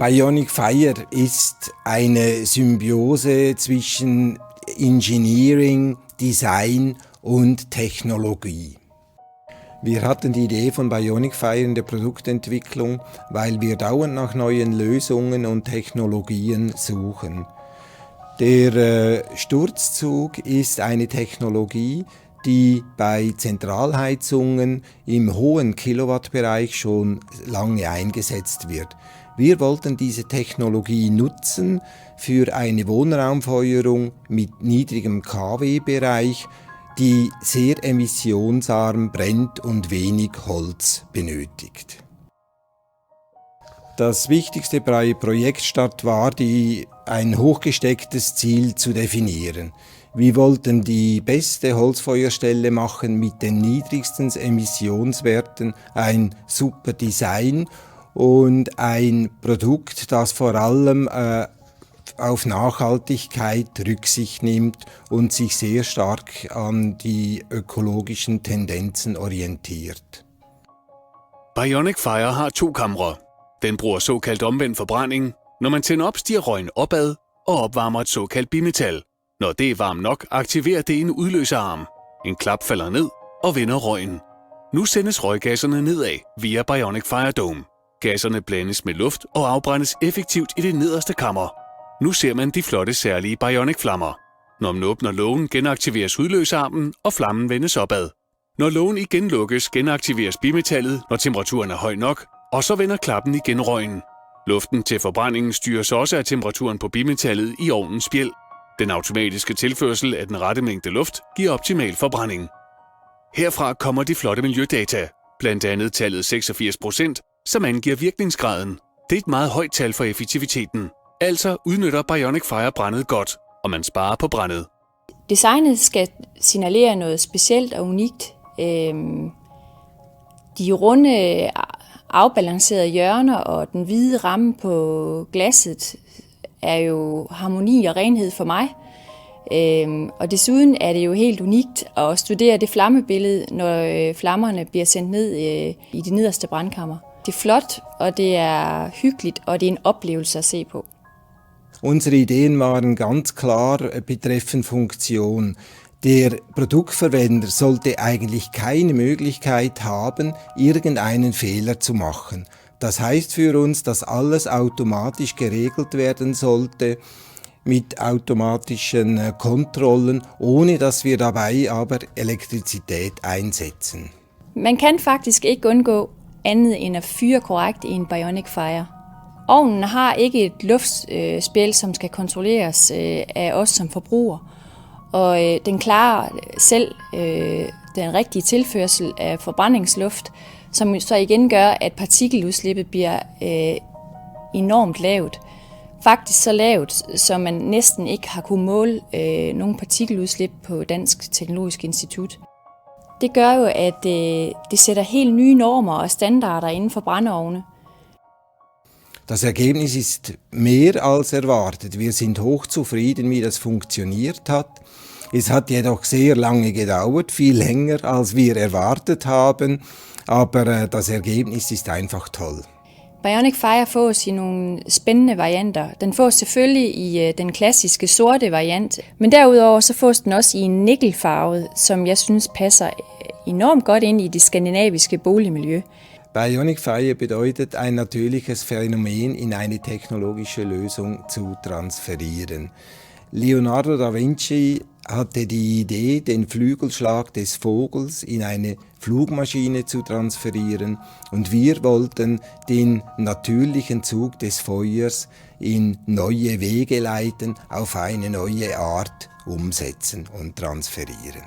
Bionic Fire ist eine Symbiose zwischen Engineering, Design und Technologie. Wir hatten die Idee von Bionic Fire in der Produktentwicklung, weil wir dauernd nach neuen Lösungen und Technologien suchen. Der Sturzzug ist eine Technologie, die bei Zentralheizungen im hohen Kilowattbereich schon lange eingesetzt wird. Wir wollten diese Technologie nutzen für eine Wohnraumfeuerung mit niedrigem kW-Bereich, die sehr emissionsarm brennt und wenig Holz benötigt. Das Wichtigste bei Projektstart war, ein hochgestecktes Ziel zu definieren. Wir wollten die beste Holzfeuerstelle machen mit den niedrigsten Emissionswerten, ein super Design und ein Produkt, das vor allem auf Nachhaltigkeit Rücksicht nimmt und sich sehr stark an die økologischen tendensen orientiert. Bionic Fire har 2 kamre. Den bruger såkaldt omvendt forbrænding. Når man tænder op, stiger røgen opad og opvarmer et såkaldt bimetal. Når det er varmt nok, aktiverer det en udløserarm. En klap falder ned og vender røgen. Nu sendes røggasserne nedad via Bionic Fire Dome. Gasserne blandes med luft og afbrændes effektivt i det nederste kammer. Nu ser man de flotte særlige Bionic flammer. Når man åbner lågen, genaktiveres udløserarmen og flammen vendes opad. Når lågen igen lukkes, genaktiveres bimetallet, når temperaturen er høj nok, og så vender klappen igen røgen. Luften til forbrændingen styres også af temperaturen på bimetallet i ovnens spjæld. Den automatiske tilførsel af den rette mængde luft giver optimal forbrænding. Herfra kommer de flotte miljødata, blandt andet tallet 86%, som angiver virkningsgraden. Det er et meget højt tal for effektiviteten. Altså udnytter Bionic Fire brændet godt, og man sparer på brændet. Designet skal signalere noget specielt og unikt. De runde, afbalancerede hjørner og den hvide ramme på glasset er jo harmoni og renhed for mig. Og desuden er det jo helt unikt at studere det flammebillede, når flammerne bliver sendt ned i det nederste brandkammer. Det er flot, og det er hyggeligt, og det er en oplevelse at se på. Unsere Ideen waren ganz klar betreffend Funktion. Der Produktverwender sollte eigentlich keine Möglichkeit haben, irgendeinen Fehler zu machen. Das heißt für uns, dass alles automatisch geregelt werden sollte mit automatischen Kontrollen, ohne dass wir dabei aber Elektrizität einsetzen. Man kan faktisk ikke undgå andet end at fyre korrekt i en Bionic Fire. Ovnen har ikke et luftspjæld, som skal kontrolleres af os som forbrugere, og den klarer selv den rigtige tilførsel af forbrændingsluft, som så igen gør, at partikeludslippet bliver enormt lavt. Faktisk så lavt, så man næsten ikke har kunnet måle nogen partikeludslip på Dansk Teknologisk Institut. Det gør jo, at det sætter helt nye normer og standarder inden for brændeovne. Das Ergebnis ist mehr als erwartet. Wir sind hochzufrieden, wie das funktioniert hat. Es hat jedoch sehr lange gedauert, viel länger als wir erwartet haben, aber das Ergebnis ist einfach toll. Bionic Fire fås i nogle spændende varianter. Den fås selvfølgelig i den klassiske sorte variant, men derudover så fås den også i en nikkelfarvet, som jeg synes passer enormt godt ind i det skandinaviske boligmiljø. Bionic Fire bedeutet, ein natürliches Phänomen in eine technologische Lösung zu transferieren. Leonardo da Vinci hatte die Idee, den Flügelschlag des Vogels in eine Flugmaschine zu transferieren, und wir wollten den natürlichen Zug des Feuers in neue Wege leiten, auf eine neue Art umsetzen und transferieren.